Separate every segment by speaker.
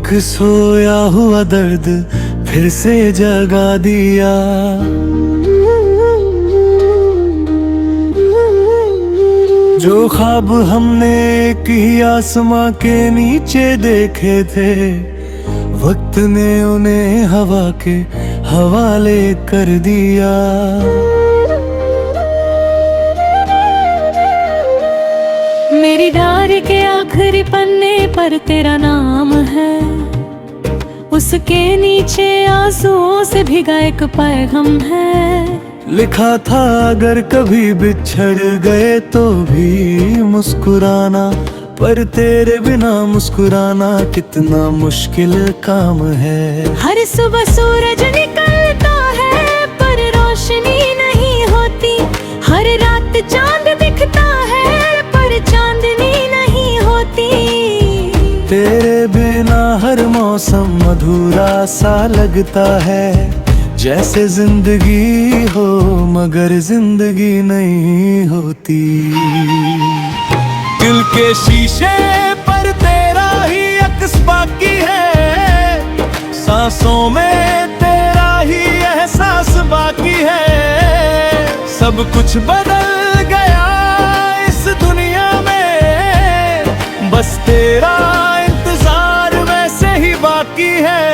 Speaker 1: एक सोया हुआ दर्द फिर से जगा दिया। जो ख्वाब हमने एक ही आसमां के नीचे देखे थे, वक्त ने उन्हें हवा के हवाले कर दिया।
Speaker 2: मेरी डायरी के आखिरी पन्ने पर तेरा नाम है, उसके नीचे आंसुओं से भीगा एक पैगाम है।
Speaker 1: लिखा था अगर कभी बिछड़ गए तो भी मुस्कुराना, पर तेरे बिना मुस्कुराना कितना मुश्किल काम है।
Speaker 2: हर सुबह सूरज निकलता है पर रोशनी नहीं होती, हर रात चांद दिखता है पर चांदनी नहीं होती।
Speaker 1: तेरे बिना हर मौसम अधूरा सा लगता है, जैसे जिंदगी हो मगर जिंदगी नहीं होती। दिल के शीशे पर तेरा ही अक्स बाकी है, सांसों में तेरा ही एहसास बाकी है। सब कुछ बदल गया इस दुनिया में, बस तेरा इंतजार वैसे ही बाकी है।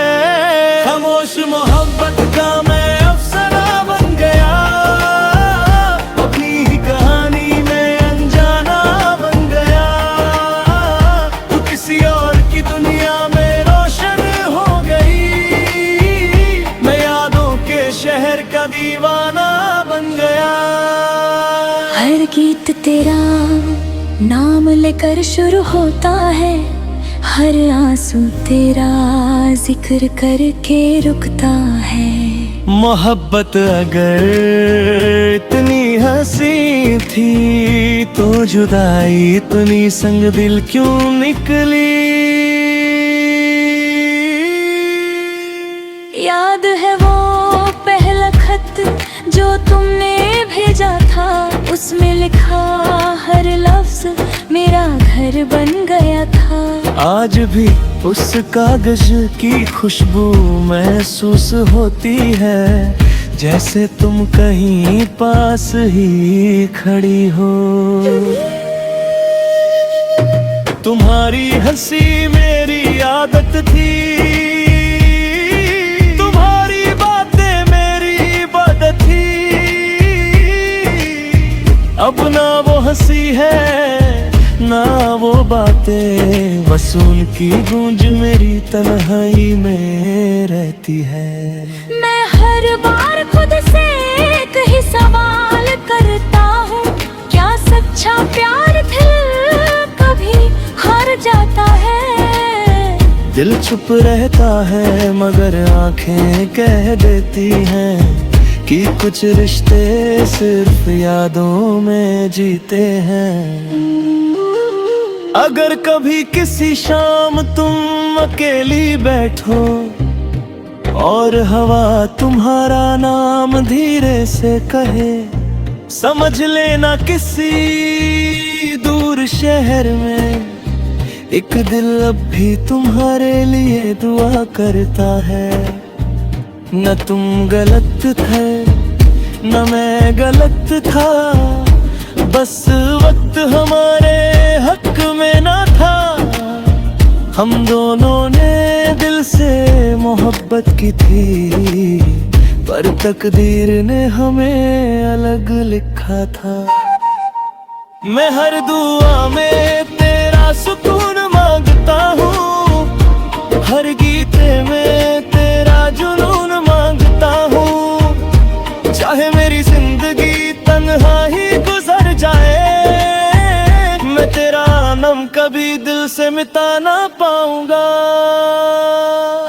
Speaker 1: खामोश मोहब्बत का मैं अफसाना बन गया, अपनी ही कहानी में अनजाना बन गया। तू किसी और की दुनिया में रोशन हो गई, मैं यादों के शहर का दीवाना बन गया।
Speaker 2: हर गीत तेरा नाम लेकर शुरू होता है, हर आंसू तेरा जिक्र करके रुकता है।
Speaker 1: मोहब्बत अगर इतनी हंसी थी तो जुदाई इतनी संग दिल क्यों निकली।
Speaker 2: याद है वो पहला खत जो तुमने भेजा था, उसमें लिखा हर लफ्ज मेरा घर बन गया था।
Speaker 1: आज भी उस कागज की खुशबू महसूस होती है, जैसे तुम कहीं पास ही खड़ी हो। तुम्हारी हंसी मेरी आदत थी, तुम्हारी बातें मेरी इबादत थी। अब ना वो हंसी है ना वो बातें, बस उनकी गूंज मेरी तन्हाई में रहती है।
Speaker 2: मैं हर बार खुद से एक ही सवाल करता हूँ, क्या सच्चा प्यार दिल कभी हार जाता है।
Speaker 1: दिल चुप रहता है मगर आंखें कह देती हैं कि कुछ रिश्ते सिर्फ यादों में जीते हैं। अगर कभी किसी शाम तुम अकेली बैठो और हवा तुम्हारा नाम धीरे से कहे, समझ लेना किसी दूर शहर में एक दिल अब भी तुम्हारे लिए दुआ करता है। न तुम गलत थे न मैं गलत था, बस वक्त हमारे हक में ना था। हम दोनों ने दिल से मोहब्बत की थी, पर तकदीर ने हमें अलग लिखा था। मैं हर दुआ में तेरा सुकून मांगता हूँ, हर गीते में तेरा जुनून मांगता हूँ। चाहे मेरी जिंदगी तन्हा ही गुजर जाए, मैं तेरा नाम कभी दिल से मिटा ना पाऊंगा।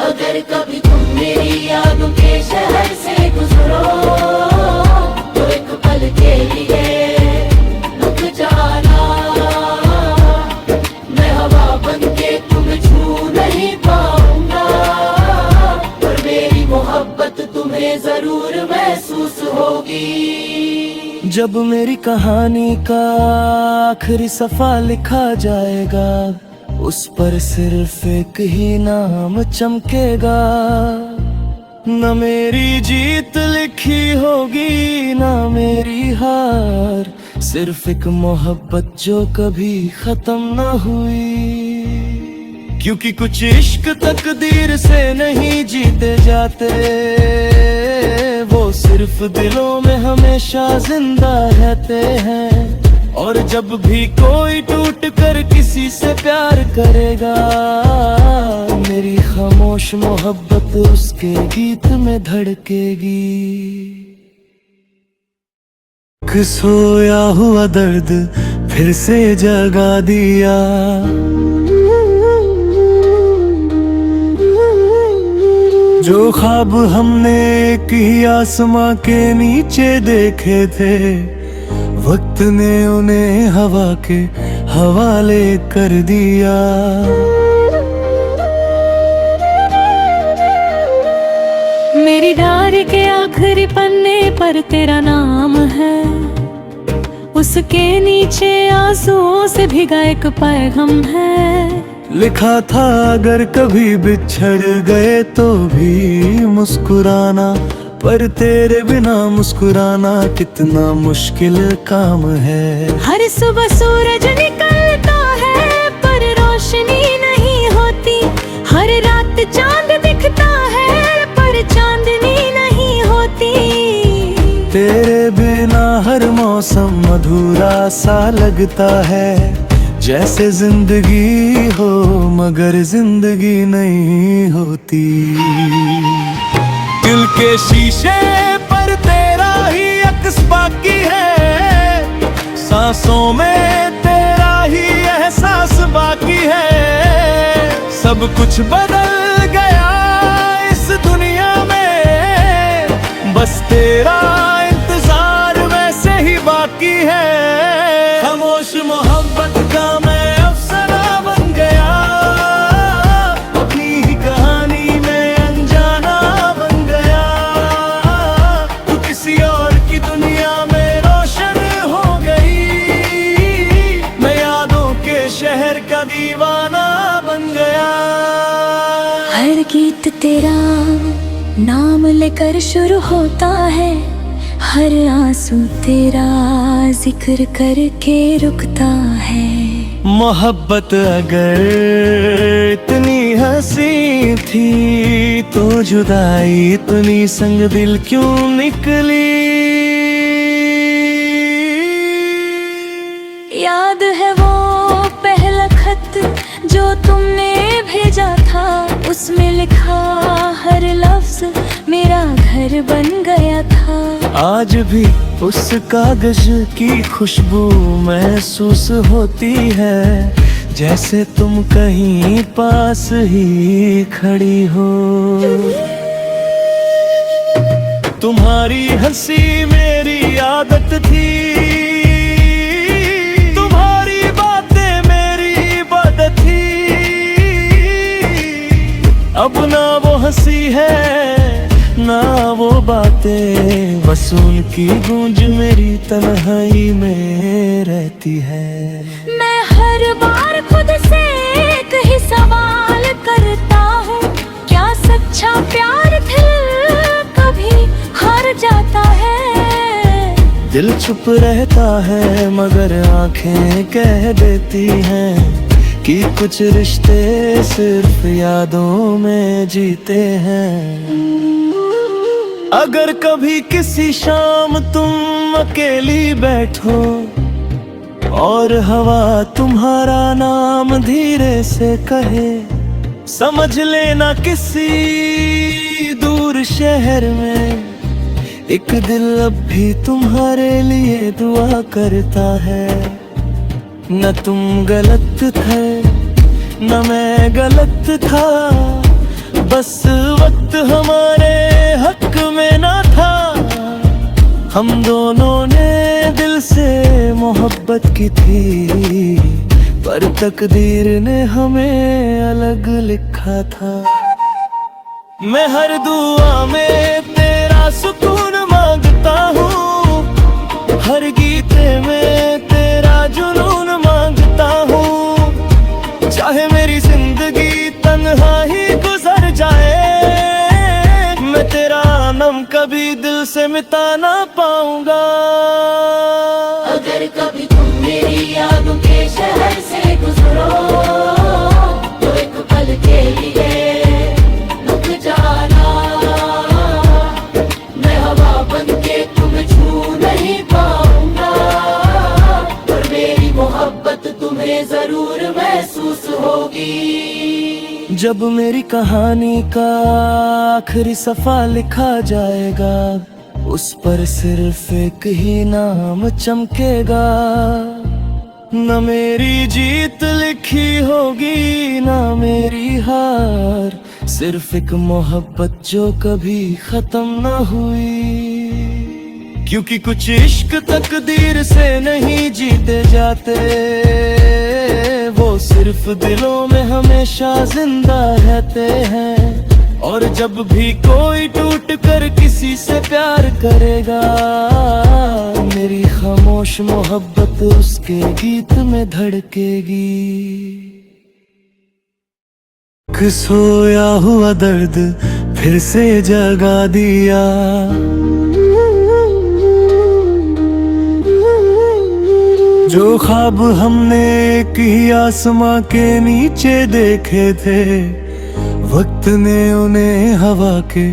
Speaker 2: अगर कभी तुम मेरी यादों के शहर से गुजरो तो एक पल के लिए रुक जाना। मैं हवा बन के तुम्हें छू नहीं पाऊंगा, पर मेरी मोहब्बत तुम्हें जरूर महसूस होगी।
Speaker 1: जब मेरी कहानी का आखिरी सफा लिखा जाएगा, उस पर सिर्फ एक ही नाम चमकेगा। न मेरी जीत लिखी होगी न मेरी हार, सिर्फ एक मोहब्बत जो कभी खत्म न हुई। क्योंकि कुछ इश्क तकदीर से नहीं जीते जाते, वो सिर्फ दिलों में हमेशा जिंदा रहते हैं। और जब भी कोई टूट कर किसी से प्यार करेगा, मेरी खामोश मोहब्बत उसके गीत में धड़केगी। सोया हुआ दर्द फिर से जगा दिया, जो ख्वाब हमने एक ही आसमां के नीचे देखे थे, वक्त ने उन्हें हवा के हवाले कर दिया।
Speaker 2: मेरी डायरी के आखिरी पन्ने पर तेरा नाम है, उसके नीचे आंसुओं से भीगा एक पैगाम है।
Speaker 1: लिखा था अगर कभी बिछड़ गए तो भी मुस्कुराना, पर तेरे बिना मुस्कुराना कितना मुश्किल काम है।
Speaker 2: हर सुबह सूरज निकलता है पर रोशनी नहीं होती, हर रात चांद दिखता है पर चांदनी नहीं होती।
Speaker 1: तेरे बिना हर मौसम अधूरा सा लगता है, जैसे जिंदगी हो मगर जिंदगी नहीं होती। दिल के शीशे पर तेरा ही अक्स बाकी है, सांसों में तेरा ही एहसास बाकी है। सब कुछ बदल गया इस दुनिया में, बस तेरा इंतजार वैसे ही बाकी है। खामोश मोहब्बत का मैं अफसाना बन गया, अपनी ही कहानी में अनजाना बन गया। तू किसी और की दुनिया में रोशन हो गई, मैं यादों के शहर का दीवाना बन गया।
Speaker 2: हर गीत तेरा नाम लेकर शुरू होता है, हर आंसू तेरा जिक्र करके रुकता है।
Speaker 1: मोहब्बत अगर इतनी हंसी थी, तो जुदाई इतनी संग दिल क्यों निकली।
Speaker 2: याद है वो पहला खत जो तुमने भेजा था, उसमें लिखा हर लफ्ज मेरा घर बन गया था।
Speaker 1: आज भी उस कागज की खुशबू महसूस होती है, जैसे तुम कहीं पास ही खड़ी हो। तुम्हारी हंसी मेरी आदत थी, तुम्हारी बातें मेरी इबादत थी। अब ना वो हंसी है ना वो बातें, बस उनकी गूंज मेरी तन्हाई में रहती है।
Speaker 2: मैं हर बार खुद से एक ही सवाल करता हूँ, क्या सच्चा प्यार दिल कभी हार जाता है।
Speaker 1: दिल चुप रहता है मगर आंखें कह देती हैं कि कुछ रिश्ते सिर्फ यादों में जीते हैं। अगर कभी किसी शाम तुम अकेली बैठो और हवा तुम्हारा नाम धीरे से कहे, समझ लेना किसी दूर शहर में एक दिल अब भी तुम्हारे लिए दुआ करता है। न तुम गलत थे न मैं गलत था, बस वक्त हमारे हक में ना था। हम दोनों ने दिल से मोहब्बत की थी, पर तकदीर ने हमें अलग लिखा था। मैं हर दुआ में तेरा सुकून मांगता हूँ, हर गीत में तेरा जुनून मांगता हूँ। चाहे कभी दिल से मिटा ना पाऊंगा।
Speaker 3: अगर कभी तुम मेरी यादों के शहर से गुजरो तो एक पल के लिए रुक जाना। मैं हवा बन के तुम्हें छू नहीं पाऊंगा, पर मेरी मोहब्बत तुम्हें जरूर महसूस होगी।
Speaker 1: जब मेरी कहानी का आखिरी सफा लिखा जाएगा, उस पर सिर्फ एक ही नाम चमकेगा। न मेरी जीत लिखी होगी न मेरी हार, सिर्फ एक मोहब्बत जो कभी खत्म न हुई। क्योंकि कुछ इश्क तकदीर से नहीं जीते जाते, वो सिर्फ दिलों में हमेशा जिंदा रहते हैं। और जब भी कोई टूट कर किसी से प्यार करेगा, मेरी खामोश मोहब्बत उसके गीत में धड़केगी। सोया हुआ दर्द फिर से जगा दिया, जो ख्वाब हमने एक ही आसमां के नीचे देखे थे, वक्त ने उन्हें हवा के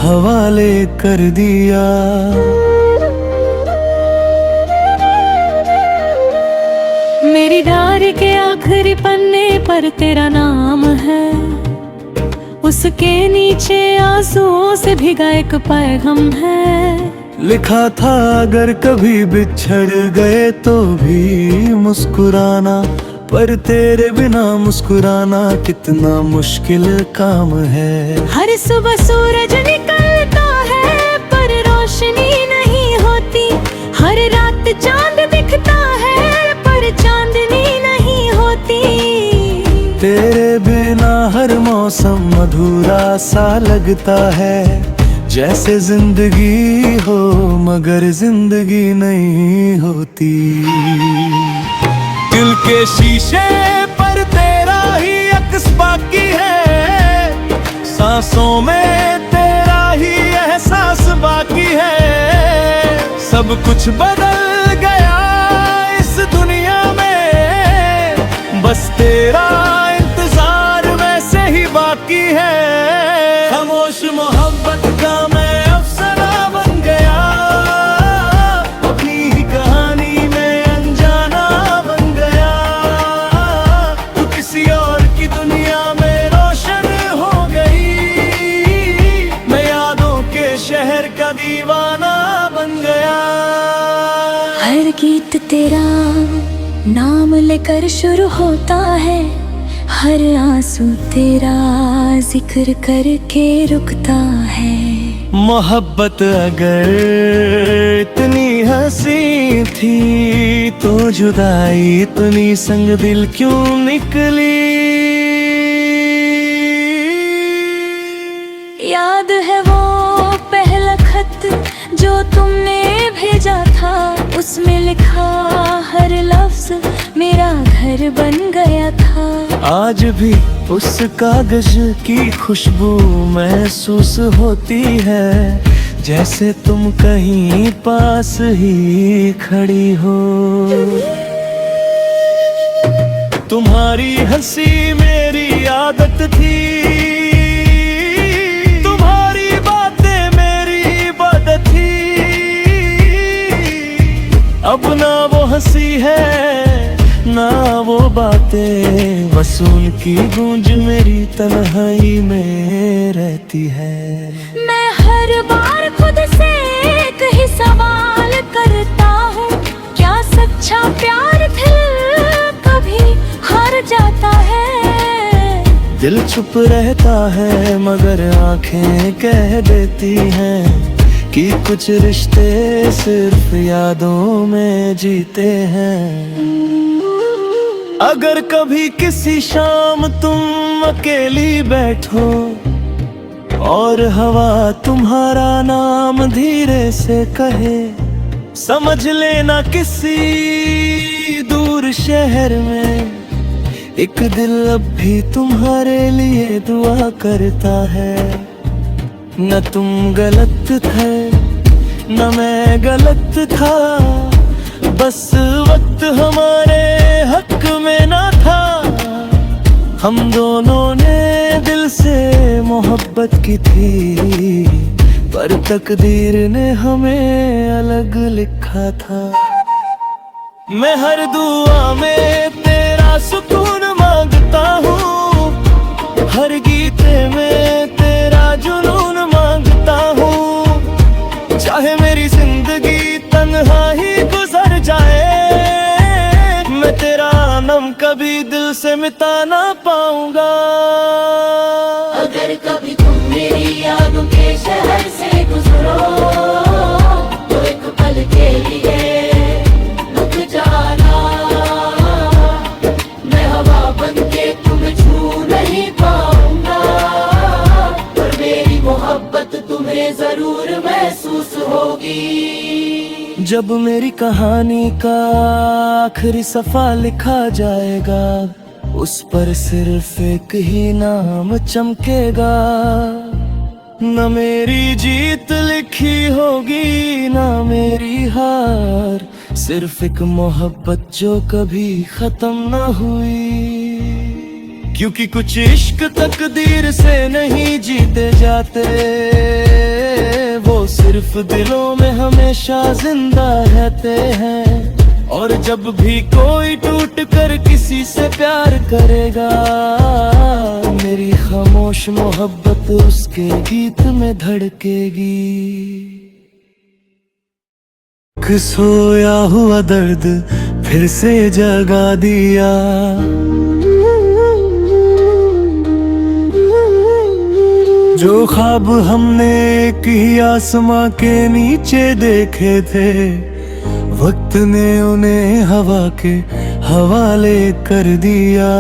Speaker 1: हवाले कर दिया।
Speaker 2: मेरी डायरी के आखिरी पन्ने पर तेरा नाम है, उसके नीचे आंसुओं से भीगा एक पैगाम है।
Speaker 1: लिखा था अगर कभी बिछड़ गए तो भी मुस्कुराना, पर तेरे बिना मुस्कुराना कितना मुश्किल काम है।
Speaker 2: हर सुबह सूरज निकलता है पर रोशनी नहीं होती, हर रात चांद दिखता है पर चांदनी नहीं होती।
Speaker 1: तेरे बिना हर मौसम अधूरा सा लगता है, जैसे जिंदगी हो मगर जिंदगी नहीं होती। दिल के शीशे पर तेरा ही अक्स बाकी है, सांसों में तेरा ही एहसास बाकी है। सब कुछ बदल गया इस दुनिया में, बस तेरा इंतजार वैसे ही बाकी है। खामोश मोहब्बत का मैं अफसाना बन गया, अपनी ही कहानी में अनजाना बन गया। तू किसी और की दुनिया में रोशन हो गई, मैं यादों के शहर का दीवाना बन गया।
Speaker 2: हर गीत तेरा नाम लेकर शुरू होता है, हर आंसू तेरा जिक्र करके रुकता है।
Speaker 1: मोहब्बत अगर इतनी हंसी थी, तो जुदाई इतनी संग दिल क्यों निकली।
Speaker 2: याद है वो पहला खत जो तुमने भेजा था, उसमें लिखा हर लफ्ज मेरा घर बन गया था।
Speaker 1: आज भी उस कागज की खुशबू महसूस होती है, जैसे तुम कहीं पास ही खड़ी हो। तुम्हारी हंसी मेरी आदत थी, तुम्हारी बातें मेरी इबादत थी। अब ना वो हंसी है ना वो बातें, बस उनकी गूंज मेरी तन्हाई में रहती है।
Speaker 2: मैं हर बार खुद से एक ही सवाल करता हूँ, क्या सच्चा प्यार दिल कभी हार जाता है।
Speaker 1: दिल चुप रहता है मगर आंखें कह देती हैं कि कुछ रिश्ते सिर्फ यादों में जीते हैं। अगर कभी किसी शाम तुम अकेली बैठो और हवा तुम्हारा नाम धीरे से कहे, समझ लेना किसी दूर शहर में एक दिल अब भी तुम्हारे लिए दुआ करता है। न तुम गलत थे न मैं गलत था, बस वक्त हमारे हक में ना था। हम दोनों ने दिल से मोहब्बत की थी, पर तकदीर ने हमें अलग लिखा था। मैं हर दुआ में तेरा सुकून मांगता हूँ, हर गीते में तेरा जुनून मांगता हूँ। चाहे मेरी जिंदगी तन्हा ही गुजर जाए, मैं तेरा नाम कभी दिल से मिटा ना पाऊंगा।
Speaker 3: अगर कभी तुम मेरी यादों के शहर से गुजरो, तो एक पल के लिए रुक जाना। मैं हवा बन के तुम्हें छू नहीं पाऊंगा, पर मेरी मोहब्बत तुम्हें जरूर महसूस होगी।
Speaker 1: जब मेरी कहानी का आखिरी सफ़ा लिखा जाएगा, उस पर सिर्फ एक ही नाम चमकेगा। न मेरी जीत लिखी होगी न मेरी हार, सिर्फ एक मोहब्बत जो कभी खत्म न हुई। क्योंकि कुछ इश्क तकदीर से नहीं जीते जाते, वो सिर्फ दिलों में हमेशा जिंदा रहते हैं। और जब भी कोई टूट कर किसी से प्यार करेगा, मेरी खामोश मोहब्बत उसके गीत में धड़केगी। सोया हुआ दर्द फिर से जगा दिया, जो ख्वाब हमने एक ही आसमां के नीचे देखे थे, वक्त ने उन्हें हवा के हवाले कर दिया।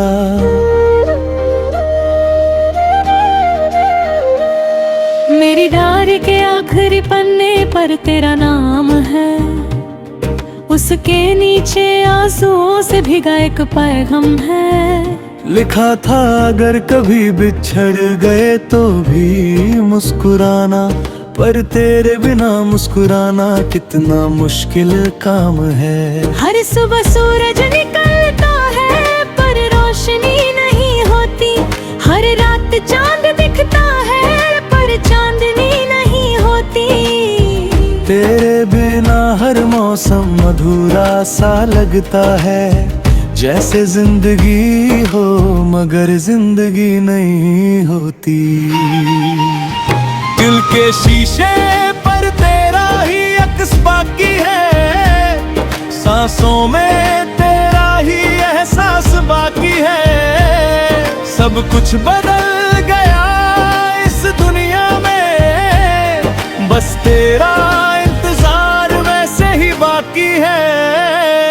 Speaker 2: मेरी डायरी के आखिरी पन्ने पर तेरा नाम है, उसके नीचे आंसुओं से भीगा एक पैगाम है।
Speaker 1: लिखा था अगर कभी बिछड़ गए तो भी मुस्कुराना, पर तेरे बिना मुस्कुराना कितना मुश्किल काम है।
Speaker 2: हर सुबह सूरज निकलता है पर रोशनी नहीं होती, हर रात चांद दिखता है पर चांदनी नहीं होती।
Speaker 1: तेरे बिना हर मौसम अधूरा सा लगता है, जैसे जिंदगी हो मगर जिंदगी नहीं होती। दिल के शीशे पर तेरा ही अक्स बाकी है, सांसों में तेरा ही एहसास बाकी है। सब कुछ बदल गया इस दुनिया में, बस तेरा इंतजार वैसे ही बाकी है।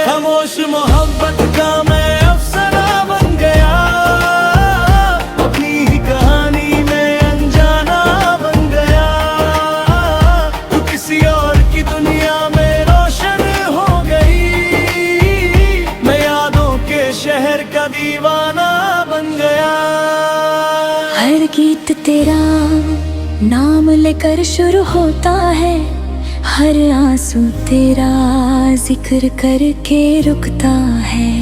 Speaker 1: खामोश मोहब्बत का मैं अफसाना बन गया, अपनी ही कहानी में अनजाना बन गया। तू किसी और की दुनिया में रोशन हो गई, मैं यादों के शहर का दीवाना बन गया।
Speaker 2: हर गीत तेरा नाम लेकर शुरू होता है, हर आंसू तेरा जिक्र करके रुकता है।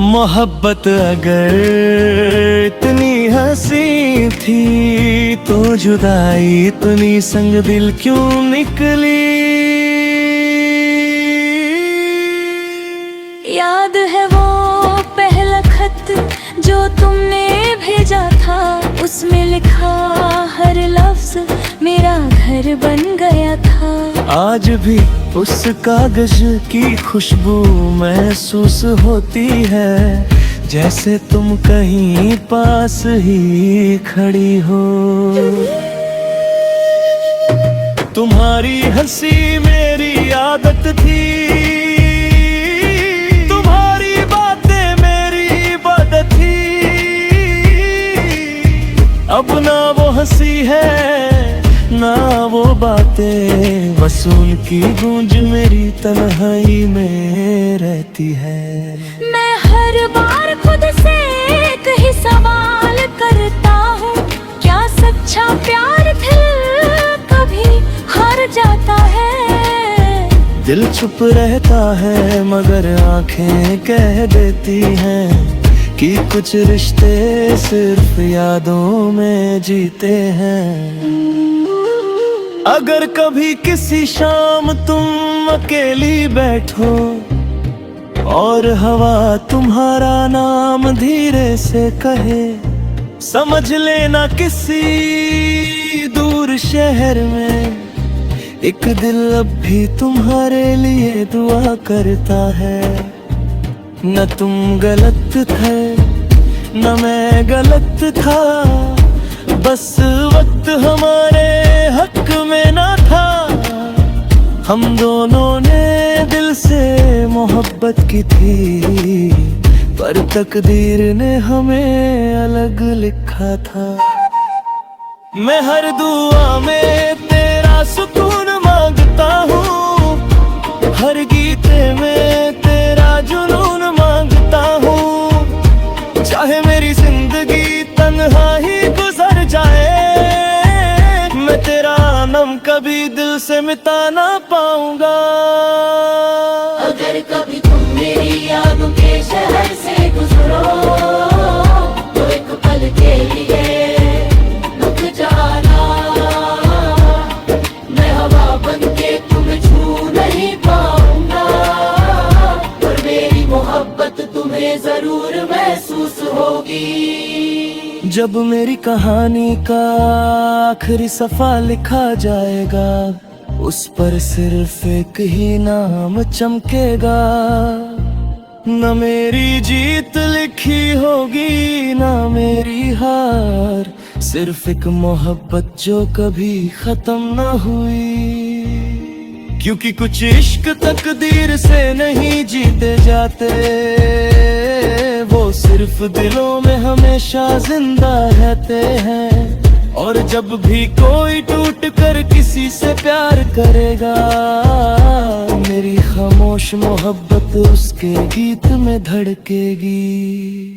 Speaker 1: मोहब्बत अगर इतनी हंसी थी, तो जुदाई इतनी संग दिल क्यों निकली।
Speaker 2: याद है वो पहला खत जो तुमने भेजा था, उसमें लिखा हर लफ्ज मेरा घर बन गया था।
Speaker 1: आज भी उस कागज की खुशबू महसूस होती है, जैसे तुम कहीं पास ही खड़ी हो। तुम्हारी हंसी मेरी आदत थी, तुम्हारी बातें मेरी इबादत थी। अब ना वो हंसी है ना वो बातें, बस उनकी गूंज मेरी तन्हाई में रहती है।
Speaker 2: मैं हर बार खुद से एक ही सवाल करता हूँ, क्या सच्चा प्यार दिल
Speaker 1: दिल चुप रहता है मगर आंखें कह देती हैं कि कुछ रिश्ते सिर्फ यादों में जीते हैं। अगर कभी किसी शाम तुम अकेली बैठो और हवा तुम्हारा नाम धीरे से कहे, समझ लेना किसी दूर शहर में एक दिल अब भी तुम्हारे लिए दुआ करता है। न तुम गलत थे न मैं गलत था, बस वक्त हमारे हक में ना था। हम दोनों ने दिल से मोहब्बत की थी, पर तकदीर ने हमें अलग लिखा था। मैं हर दुआ में तेरा सुकून मांगता हूँ, हर गीते में तेरा जुनून मांगता हूँ। चाहे मेरी जिंदगी तन्हा ही गुजर जाए, मैं तेरा नाम कभी दिल से मिटा ना पाऊंगा।
Speaker 3: अगर कभी तुम मेरी यादों के शहर से गुजरो तो एक पल के लिए रुक जाना। मैं हवा बन के तुम्हें छू नहीं पाऊंगा, पर मेरी मोहब्बत तुम्हें जरूर महसूस होगी।
Speaker 1: जब मेरी कहानी का आखिरी सफा लिखा जाएगा, उस पर सिर्फ एक ही नाम चमकेगा। न मेरी जीत लिखी होगी न मेरी हार, सिर्फ एक मोहब्बत जो कभी खत्म न हुई। क्योंकि कुछ इश्क तकदीर से नहीं जीते जाते, वो सिर्फ दिलों में हमेशा जिंदा रहते हैं। और जब भी कोई टूट कर किसी से प्यार करेगा, मेरी खामोश मोहब्बत उसके गीत में धड़केगी।